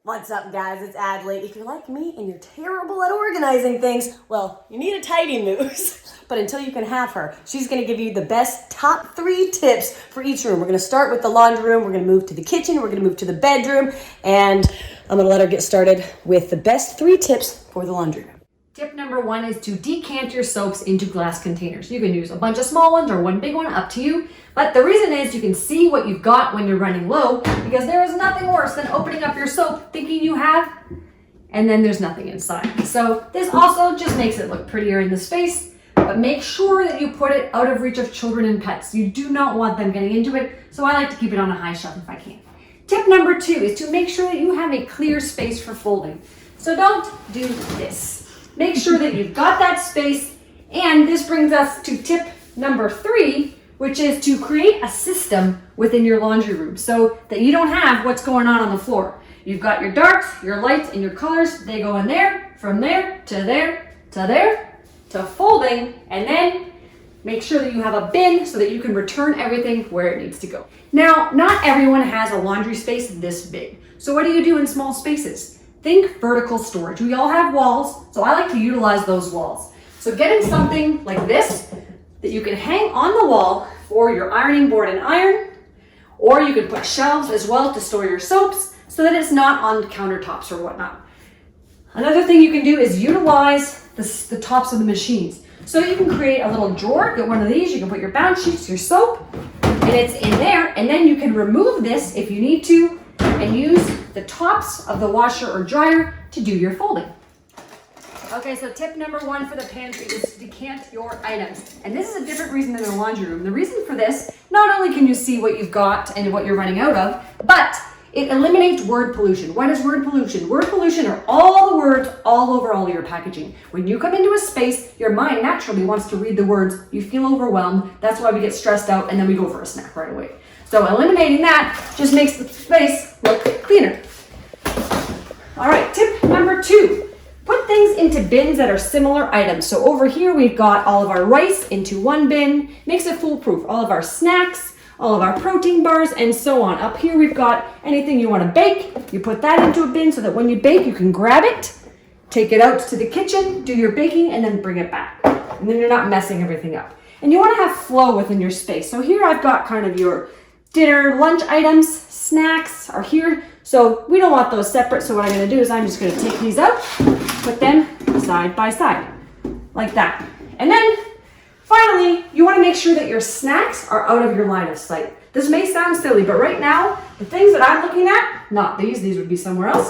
What's up, guys? It's Adley. If you're like me and you're terrible at organizing things, well, you need a TidyMoose. But until you can have her, she's going to give you the best top 3 tips for each room. We're going to start with the laundry room. We're going to move to the kitchen. We're going to move to the bedroom. And I'm going to let her get started with the best 3 tips for the laundry room. Tip number 1 is to decant your soaps into glass containers. You can use a bunch of small ones or one big one, up to you. But the reason is you can see what you've got when you're running low, because there is nothing worse than opening up your soap thinking you have, and then there's nothing inside. So this also just makes it look prettier in the space, but make sure that you put it out of reach of children and pets. You do not want them getting into it, so I like to keep it on a high shelf if I can. Tip number 2 is to make sure that you have a clear space for folding. So don't do this. Make sure that you've got that space, and this brings us to tip number 3, which is to create a system within your laundry room so that you don't have what's going on the floor. You've got your darks, your lights, and your colors. They go in there, from there, to there, to there, to folding, and then make sure that you have a bin so that you can return everything where it needs to go. Now, not everyone has a laundry space this big. So what do you do in small spaces? Think vertical storage. We all have walls, so I like to utilize those walls. So getting something like this that you can hang on the wall for your ironing board and iron, or you can put shelves as well to store your soaps so that it's not on countertops or whatnot. Another thing you can do is utilize the tops of the machines. So you can create a little drawer, get one of these, you can put your bounce sheets, your soap, and it's in there, and then you can remove this if you need to and use the tops of the washer or dryer to do your folding. Okay, so tip number 1 for the pantry is to decant your items. And this is a different reason than the laundry room. The reason for this, not only can you see what you've got and what you're running out of, but it eliminates word pollution. What is word pollution? Word pollution are all the words all over all of your packaging. When you come into a space, your mind naturally wants to read the words. You feel overwhelmed. That's why we get stressed out and then we go for a snack right away. So eliminating that just makes the space look cleaner. All right, tip number 2. Put things into bins that are similar items. So over here, we've got all of our rice into one bin, makes it foolproof. All of our snacks, all of our protein bars, and so on. Up here, we've got anything you want to bake. You put that into a bin so that when you bake, you can grab it, take it out to the kitchen, do your baking, and then bring it back. And then you're not messing everything up. And you want to have flow within your space. So here I've got kind of your dinner, lunch items, snacks are here. So we don't want those separate. So what I'm going to do is I'm just going to take these out, put them side by side, like that. And then finally, you want to make sure that your snacks are out of your line of sight. This may sound silly, but right now, the things that I'm looking at, not these would be somewhere else.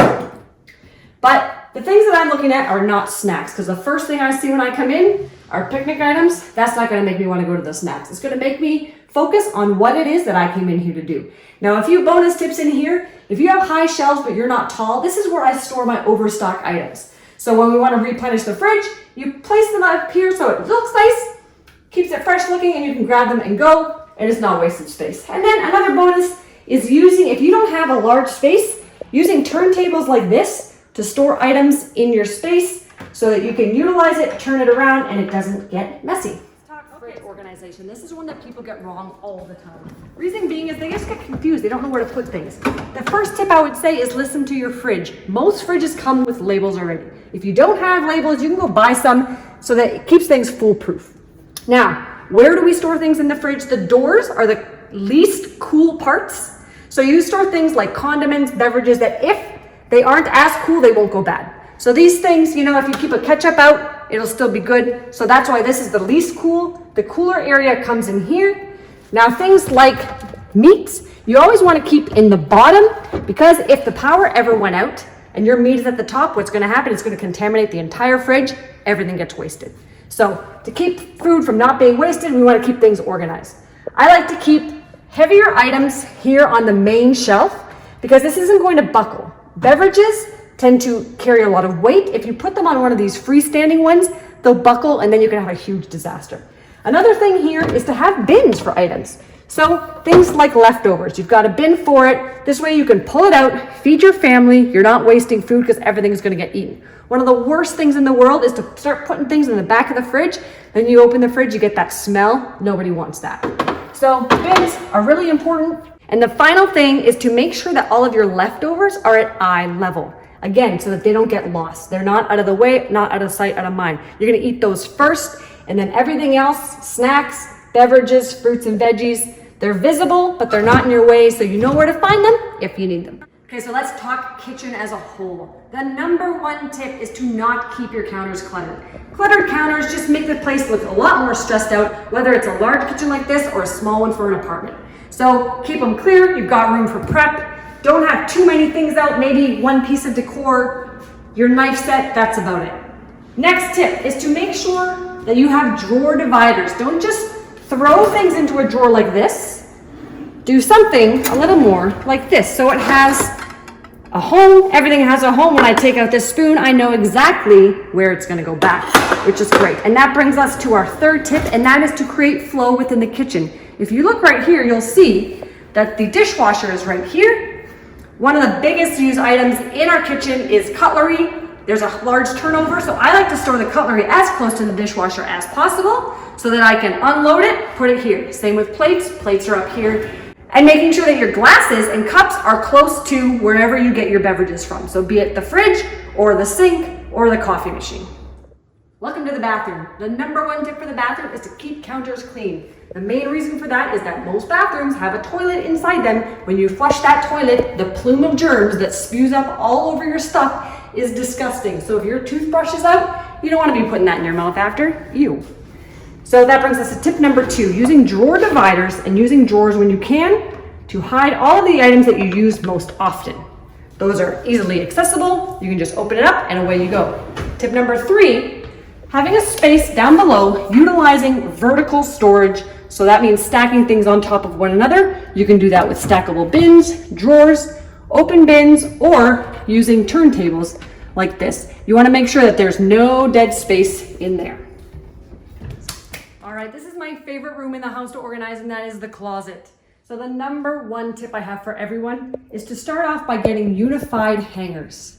But the things that I'm looking at are not snacks, because the first thing I see when I come in are picnic items. That's not going to make me want to go to the snacks. It's going to make me focus on what it is that I came in here to do. Now, a few bonus tips in here. If you have high shelves, but you're not tall, this is where I store my overstock items. So when we want to replenish the fridge, you place them up here so it looks nice, keeps it fresh looking, and you can grab them and go, and it's not wasted space. And then another bonus is if you don't have a large space, using turntables like this to store items in your space so that you can utilize it, turn it around, and it doesn't get messy. Fridge organization. This is one that people get wrong all the time. Reason being is they just get confused. They don't know where to put things. The first tip I would say is listen to your fridge. Most fridges come with labels already. If you don't have labels, you can go buy some so that it keeps things foolproof. Now, where do we store things in the fridge? The doors are the least cool parts. So you store things like condiments, beverages that if they aren't as cool, they won't go bad. So these things, you know, if you keep a ketchup out, it'll still be good. So that's why this is the least cool. The cooler area comes in here. Now things like meats, you always want to keep in the bottom, because if the power ever went out and your meat is at the top, what's going to happen is going to contaminate the entire fridge. Everything gets wasted. So to keep food from not being wasted, we want to keep things organized. I like to keep heavier items here on the main shelf because this isn't going to buckle. Beverages tend to carry a lot of weight. If you put them on one of these freestanding ones, they'll buckle and then you can have a huge disaster. Another thing here is to have bins for items. So things like leftovers, you've got a bin for it. This way you can pull it out, feed your family. You're not wasting food because everything is going to get eaten. One of the worst things in the world is to start putting things in the back of the fridge. Then you open the fridge, you get that smell. Nobody wants that. So bins are really important. And the final thing is to make sure that all of your leftovers are at eye level. Again, so that they don't get lost. They're not out of the way, not out of sight, out of mind. You're gonna eat those first, and then everything else, snacks, beverages, fruits and veggies, they're visible, but they're not in your way, so you know where to find them if you need them. Okay, so let's talk kitchen as a whole. The number one tip is to not keep your counters cluttered. Cluttered counters just make the place look a lot more stressed out, whether it's a large kitchen like this or a small one for an apartment. So keep them clear, you've got room for prep. Don't have too many things out, maybe one piece of decor, your knife set, that's about it. Next tip is to make sure that you have drawer dividers. Don't just throw things into a drawer like this. Do something a little more like this. So it has a home, everything has a home. When I take out this spoon, I know exactly where it's gonna go back, which is great. And that brings us to our third tip, and that is to create flow within the kitchen. If you look right here, you'll see that the dishwasher is right here. One of the biggest used items in our kitchen is cutlery. There's a large turnover, so I like to store the cutlery as close to the dishwasher as possible so that I can unload it, put it here. Same with plates. Plates are up here. And making sure that your glasses and cups are close to wherever you get your beverages from. So be it the fridge or the sink or the coffee machine. Welcome to the bathroom. The number one tip for the bathroom is to keep counters clean. The main reason for that is that most bathrooms have a toilet inside them. When you flush that toilet, the plume of germs that spews up all over your stuff is disgusting. So if your toothbrush is out, you don't want to be putting that in your mouth after. Ew. So that brings us to tip number 2, using drawer dividers and using drawers when you can to hide all of the items that you use most often. Those are easily accessible. You can just open it up and away you go. Tip number 3, having a space down below, utilizing vertical storage. So that means stacking things on top of one another. You can do that with stackable bins, drawers, open bins, or using turntables like this. You want to make sure that there's no dead space in there. All right, this is my favorite room in the house to organize, and that is the closet. So the number one tip I have for everyone is to start off by getting unified hangers.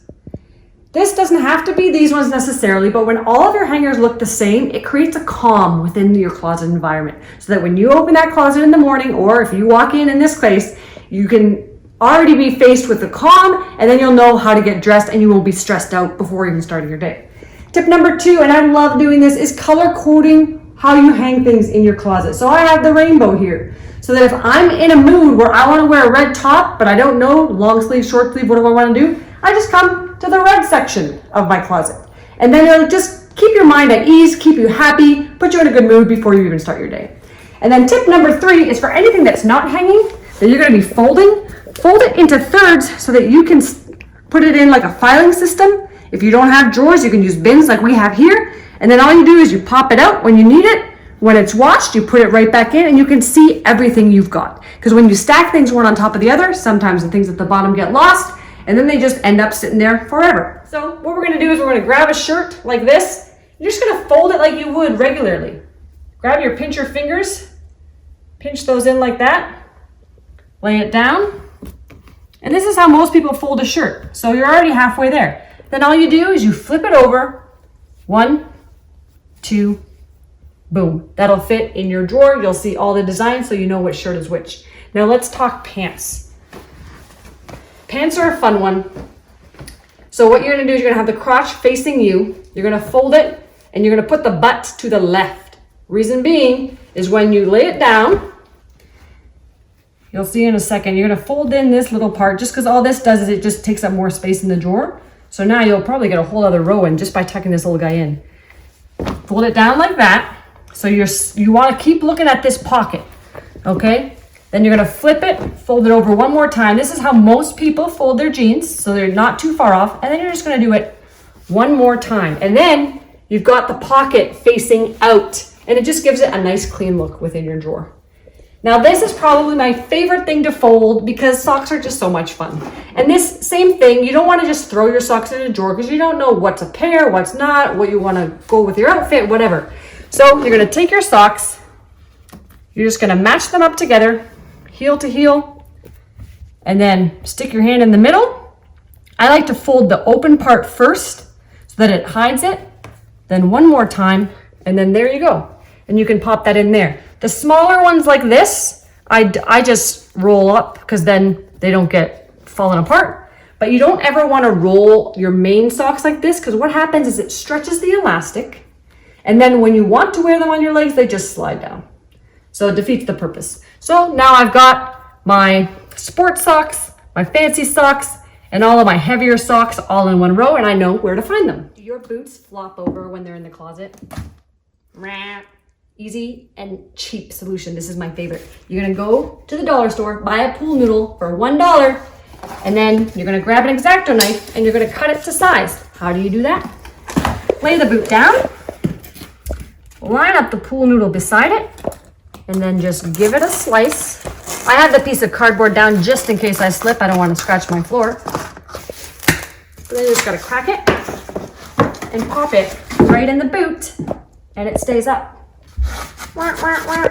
This doesn't have to be these ones necessarily, but when all of your hangers look the same, it creates a calm within your closet environment. So that when you open that closet in the morning, or if you walk in this place, you can already be faced with the calm, and then you'll know how to get dressed and you won't be stressed out before even starting your day. Tip number 2, and I love doing this, is color coding how you hang things in your closet. So I have the rainbow here, so that if I'm in a mood where I want to wear a red top, but I don't know, long sleeve, short sleeve, what do I want to do? I just come to the red section of my closet. And then it'll just keep your mind at ease, keep you happy, put you in a good mood before you even start your day. And then tip number 3 is for anything that's not hanging, that you're going to be folding, fold it into thirds so that you can put it in like a filing system. If you don't have drawers, you can use bins like we have here. And then all you do is you pop it out when you need it. When it's washed, you put it right back in and you can see everything you've got. Because when you stack things one on top of the other, sometimes the things at the bottom get lost and then they just end up sitting there forever. So what we're gonna do is we're gonna grab a shirt like this. You're just gonna fold it like you would regularly. Grab your pincher fingers, pinch those in like that, lay it down. And this is how most people fold a shirt. So you're already halfway there. Then all you do is you flip it over, 1, 2, boom. That'll fit in your drawer. You'll see all the designs so you know which shirt is which. Now let's talk pants. Pants are a fun one. So what you're gonna do is you're gonna have the crotch facing you. You're gonna fold it and you're gonna put the butt to the left. Reason being is when you lay it down, you'll see in a second, you're gonna fold in this little part just because all this does is it just takes up more space in the drawer. So now you'll probably get a whole other row in just by tucking this little guy in. Fold it down like that. So you want to keep looking at this pocket, okay? Then you're going to flip it, fold it over one more time. This is how most people fold their jeans, so they're not too far off. And then you're just going to do it one more time. And then you've got the pocket facing out, and it just gives it a nice clean look within your drawer. Now this is probably my favorite thing to fold because socks are just so much fun. And this same thing, you don't want to just throw your socks in a drawer because you don't know what's a pair, what's not, what you want to go with your outfit, whatever. So you're going to take your socks, you're just going to match them up together, heel to heel, and then stick your hand in the middle. I like to fold the open part first so that it hides it, then one more time, and then there you go. And you can pop that in there. The smaller ones like this, I just roll up because then they don't get fallen apart. But you don't ever want to roll your main socks like this because what happens is it stretches the elastic. And then when you want to wear them on your legs, they just slide down. So it defeats the purpose. So now I've got my sports socks, my fancy socks, and all of my heavier socks all in one row, and I know where to find them. Do your boots flop over when they're in the closet? Easy and cheap solution. This is my favorite. You're gonna go to the dollar store, buy a pool noodle for $1, and then you're gonna grab an X-Acto knife and you're gonna cut it to size. How do you do that? Lay the boot down, line up the pool noodle beside it, and then just give it a slice. I have the piece of cardboard down just in case I slip. I don't want to scratch my floor. So then you just gotta crack it and pop it right in the boot, and it stays up. Wah, wah, wah.